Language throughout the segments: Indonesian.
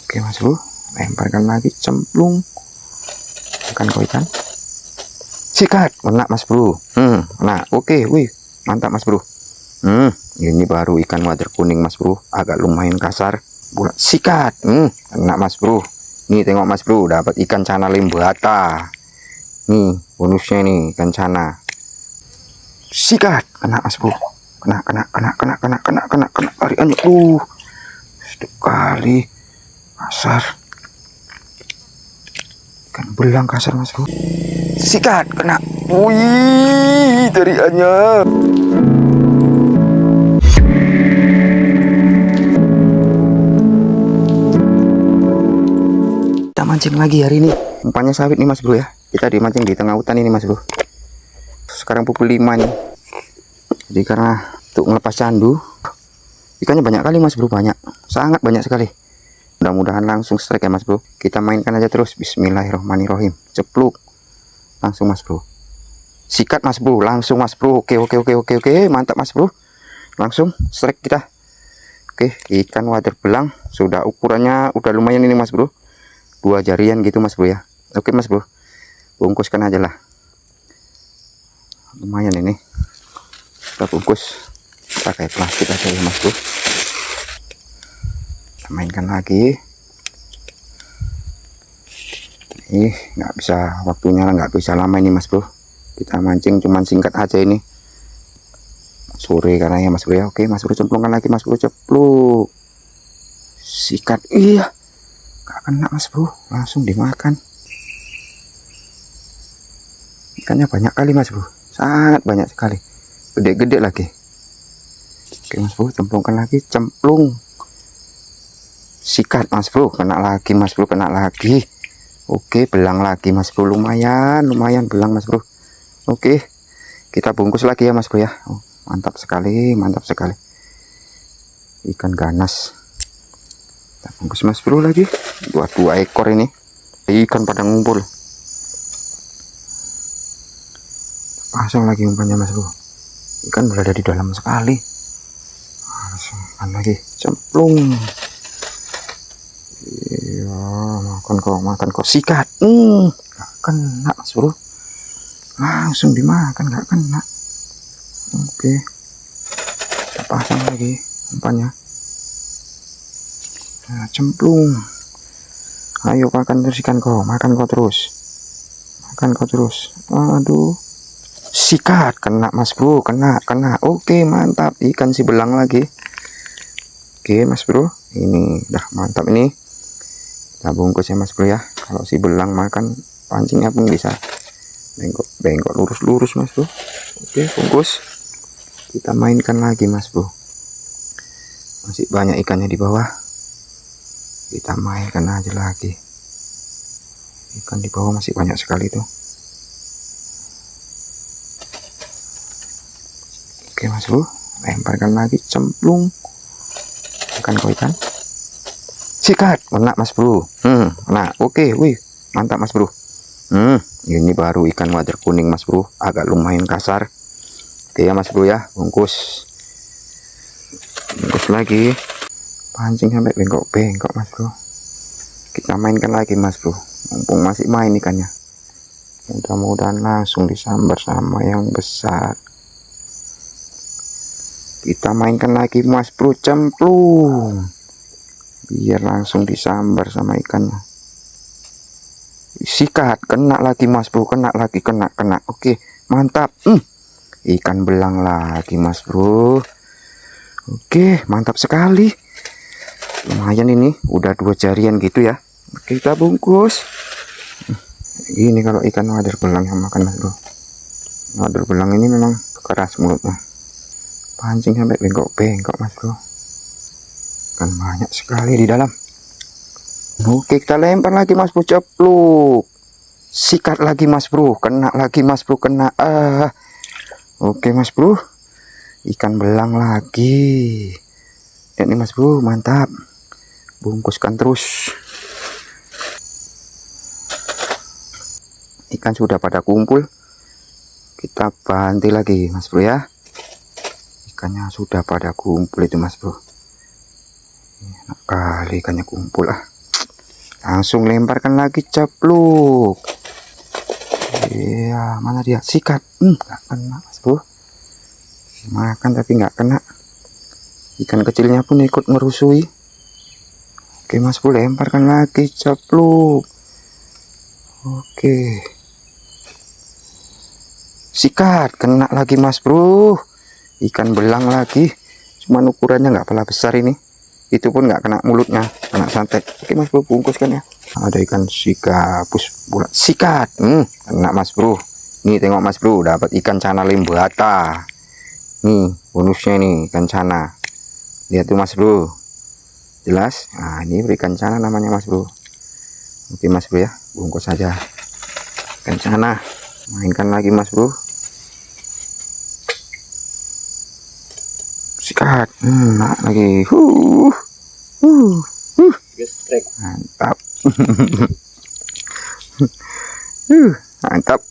Oke mas bro, lemparkan lagi, cemplung. Makan kau ikan. Sikat, kena mas bro. Nah oke, wih mantap mas bro. Ini baru ikan wader kuning mas bro, agak lumayan kasar. Bulat sikat, kena mas bro. Nih tengok mas bro, dapat ikan cana limbata. Nih bonusnya nih ikan cana. Sikat, kena mas bro. Kena tariannya. Sekali kasar. Ikan belang kasar mas bro. Sikat, kena. Wih, tariannya. Kita mancing lagi hari ini. Umpannya sawit nih mas bro ya. Kita dimancing di tengah hutan ini mas bro. Sekarang pukul 5 nih. Jadi karena untuk melepas candu, ikannya banyak kali mas bro, banyak, sangat banyak sekali. Mudah-mudahan langsung strike ya mas bro. Kita mainkan aja terus. Bismillahirrohmanirrohim. Cepluk langsung mas bro. Sikat mas bro, langsung mas bro. Oke, mantap mas bro. Langsung strike kita. Oke, ikan wader belang sudah ukurannya udah lumayan ini mas bro, 2 jarian gitu mas bro ya. Oke mas bro, bungkuskan aja lah, lumayan ini. Kita bungkus pakai plastik aja ya mas bro. Kita mainkan lagi. Nggak bisa, waktunya nggak bisa lama ini mas bro. Kita mancing cuman singkat aja ini, sore karena ya mas bro ya. Oke mas bro, cemplungkan lagi mas bro, cepluk. Sikat, iya nggak kena mas bro, langsung dimakan. Ikannya banyak kali mas bro, sangat banyak sekali, gede-gede lagi. Oke mas bro, cemplungkan lagi, cemplung. Sikat mas bro, kena lagi mas bro, kena lagi. Oke, belang lagi mas bro, lumayan belang mas bro. Oke, kita bungkus lagi ya mas bro ya. Mantap sekali, ikan ganas. Kita bungkus mas bro lagi, 2 ekor ini ikan pada ngumpul. Pasang lagi umpannya mas bro, ikan berada di dalam sekali. Langsung lagi, cemplung. Iya, makan kok. Sikat, gak kena mas bro, langsung dimakan, gak kena. Oke, kita pasang lagi umpannya. Nah, cemplung. Ayo makan terus ikan kau, makan kau terus. Aduh, sikat, kena mas bro, kena. Oke mantap, ikan si belang lagi. Oke mas bro, ini udah mantap ini. Kita bungkus ya mas bro ya. Kalau si belang makan, pancingnya pun bisa bengkok lurus mas bro. Oke, bungkus. Kita mainkan lagi mas bro, masih banyak ikannya di bawah. Kita mainkan aja lagi, ikan di bawah masih banyak sekali tuh. Oke mas bro, lemparkan lagi, cemplung. Makan kau ikan. Sikat, kena mas bro. Nah oke, wih mantap mas bro. Ini baru ikan wader kuning mas bro, agak lumayan kasar. Oke ya mas bro ya, bungkus lagi. Pancing sampai bengkok mas bro. Kita mainkan lagi mas bro, mumpung masih main ikannya. Mudah-mudahan langsung disambar sama yang besar. Kita mainkan lagi mas bro, cemplung, biar langsung disambar sama ikannya. Sikat, kena lagi mas bro, kena. Oke mantap, ikan belang lagi mas bro. Oke mantap sekali, lumayan ini, udah 2 jarian gitu ya. Kita bungkus. Ini kalau ikan wader belang yang makan mas bro. Wader belang ini memang keras mulutnya, pancing sampai bengkok mas bro. Kan banyak sekali di dalam. Oke, kita lempar lagi mas bro, cepluk. Sikat lagi mas bro, kena lagi mas bro, kena. Oke mas bro, ikan belang lagi. Ini mas bro, mantap. Bungkuskan terus. Ikan sudah pada kumpul. Kita banti lagi mas bro ya. Ikannya sudah pada kumpul itu mas bro. Enak kali ikannya kumpul Langsung lemparkan lagi, cepluk. Iya, mana dia? Sikat. Nggak kena, Mas Bro. Makan tapi nggak kena. Ikan kecilnya pun ikut ngerusui. Oke, Mas Bro, lemparkan lagi, cepluk. Oke. Sikat, kena lagi, Mas Bro. Ikan belang lagi. Cuman ukurannya nggak pala besar ini. Itu pun nggak kena mulutnya, kena santet. Oke, Mas Bro, bungkuskan ya. Ada ikan sikapus bulat. Sikat. Kena, Mas Bro. Nih, tengok, Mas Bro, dapat ikan cana limbata. Nih, bonusnya nih, ikan cana. Lihat tuh, Mas Bro. Jelas? Nah, ini ikan cana namanya, Mas Bro. Oke, Mas Bro ya, bungkus saja. Ikan cana. Mainkan lagi, Mas Bro. Sikat. Nah, lagi. Mantap. Mantap.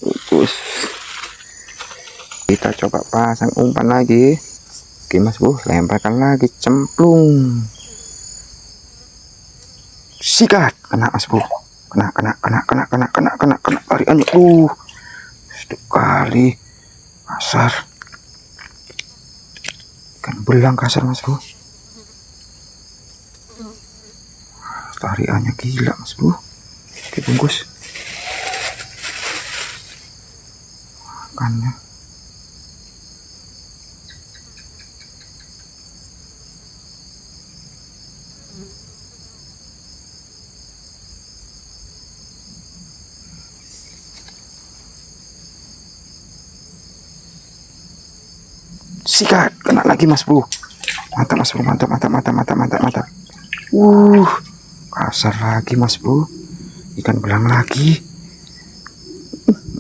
Bungkus. Kita coba pasang umpan lagi. Oke, Mas Bro, lemparkan lagi, cemplung. Sikat, kena, Mas Bro. Kena. Tariannya. Sedap kali. Kasar. Ikan belang kasar, Mas Bro. Tariannya gila, Mas Bro. Oke, bungkus. Makannya. Sikat, kena lagi, Mas Bro. Mantap, Mas Bro, mantap. Kasar lagi, Mas Bro. Ikan belang lagi.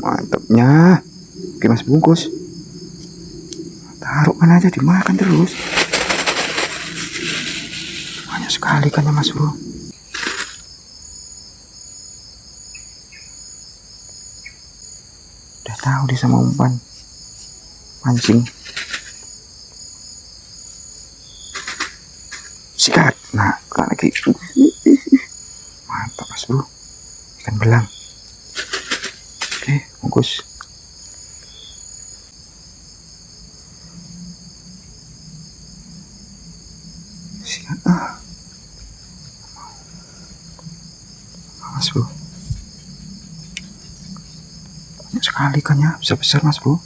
Mantapnya. Oke, Mas, bungkus. Taruhkan aja, dimakan terus. Banyak sekali ikannya, Mas Bro. Udah tahu dia sama umpan pancing. Sikat. Nah, lagi. Mantap, Mas Bro. Ikan belang. Oke, bungkus. Sikat. Mas Bro. Banyak sekali ikannya, besar-besar, Mas Bro.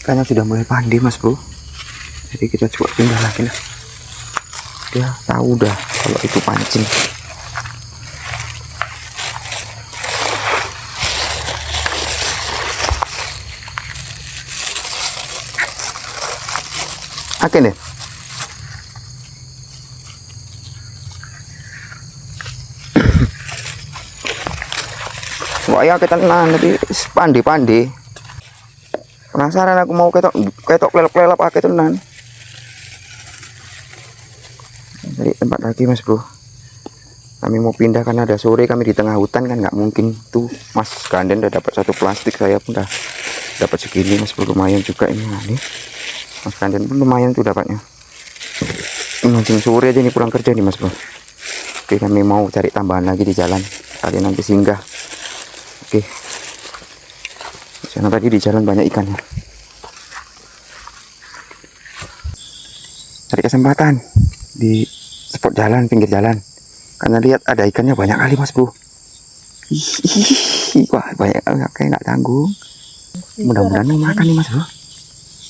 Ikannya sudah mulai pandai, Mas Bro. Jadi kita coba pindah lagi lah. Dia tahu udah kalau itu pancing. Oke deh. Wah, ya kita tenang, tapi pandi. Penasaran aku mau ketok lelap pakai tenan. Dari tempat lagi, Mas Bro. Kami mau pindah karena ada sore, kami di tengah hutan kan nggak mungkin. Tuh Mas Ganden udah dapat satu plastik, saya pun udah dapat segini, Mas Bro. Lumayan juga ini. Nah, nih Mas Ganden pun lumayan tuh dapatnya. Mancing sore aja nih, pulang kerja nih, Mas Bro. Oke, kami mau cari tambahan lagi di jalan. Kalian nanti singgah. Oke. Karena tadi di jalan banyak ikannya. Cari kesempatan di spot jalan, pinggir jalan. Karena lihat ada ikannya banyak kali, Mas Bro. Wah, banyak kayak nggak tanggung. Mudah-mudahan mau makan nih, Mas Bro.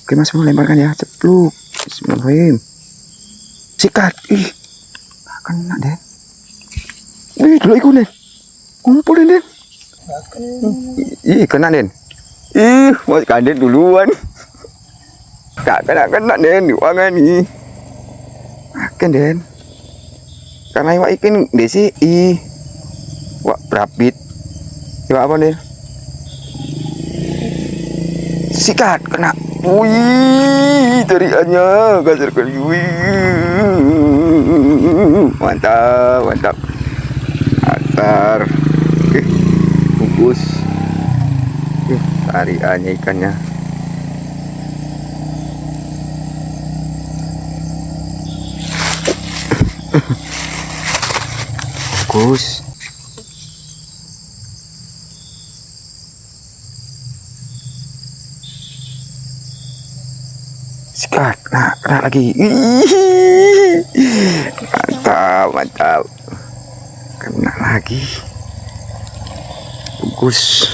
Oke, Mas Bro, lemparkan ya, cepluk. Bismillahirrahmanirrahim. Sikat. Kena deh. Dulu ikut deh. Ngumpulin deh. Kena deh. Mas Ganden duluan. Gak kena Den, diwangan nih. Makan Den. Karena iwak ikan desi wak berapit. Iwak apa Den? Sikat kena. Wih, tariannya kasar kali. Wih, mantap, mantap. Kasar. Oke, bungkus. Tariannya ikannya. Bungkus. Sikat, nah, kena lagi. Ih, mantap, mantap. Kena lagi. Bungkus.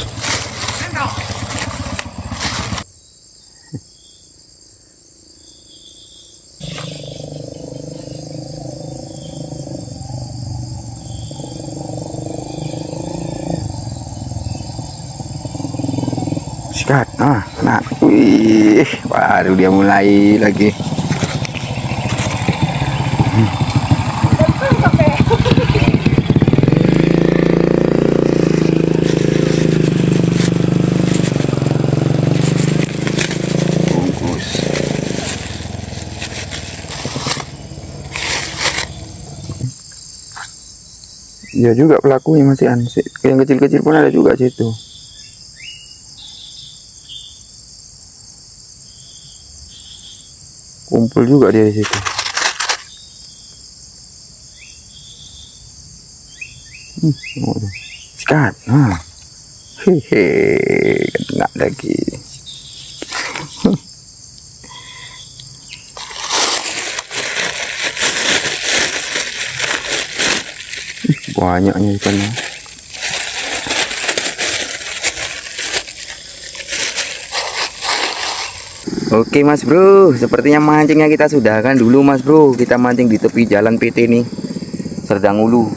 Sikat, nah, wih, baru dia mulai lagi. Bungkus. Iya juga pelakunya masih ansih. Yang kecil-kecil pun ada juga situ. Kumpul juga dia di situ. Sikat, nah, hehe, kena lagi. Banyaknya ikannya. Oke Mas Bro, sepertinya mancingnya kita sudahkan dulu Mas Bro. Kita mancing di tepi jalan PT nih, Serdang Ulu.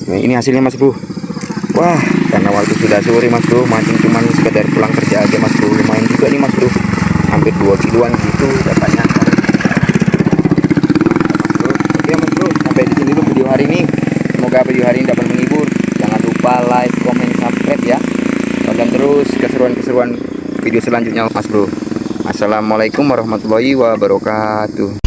Ini hasilnya Mas Bro. Wah, karena waktu sudah sore Mas Bro, mancing cuman sekedar pulang kerja aja Mas Bro. Lumayan juga nih Mas Bro, hampir 2 kiloan gitu dapatnya. Oke Mas Bro, sampai di sini dulu video hari ini. Semoga video hari ini dapat menghibur. Jangan lupa like, comment, subscribe ya. Tonton terus keseruan-keseruan video selanjutnya Mas Bro. Assalamualaikum warahmatullahi wabarakatuh.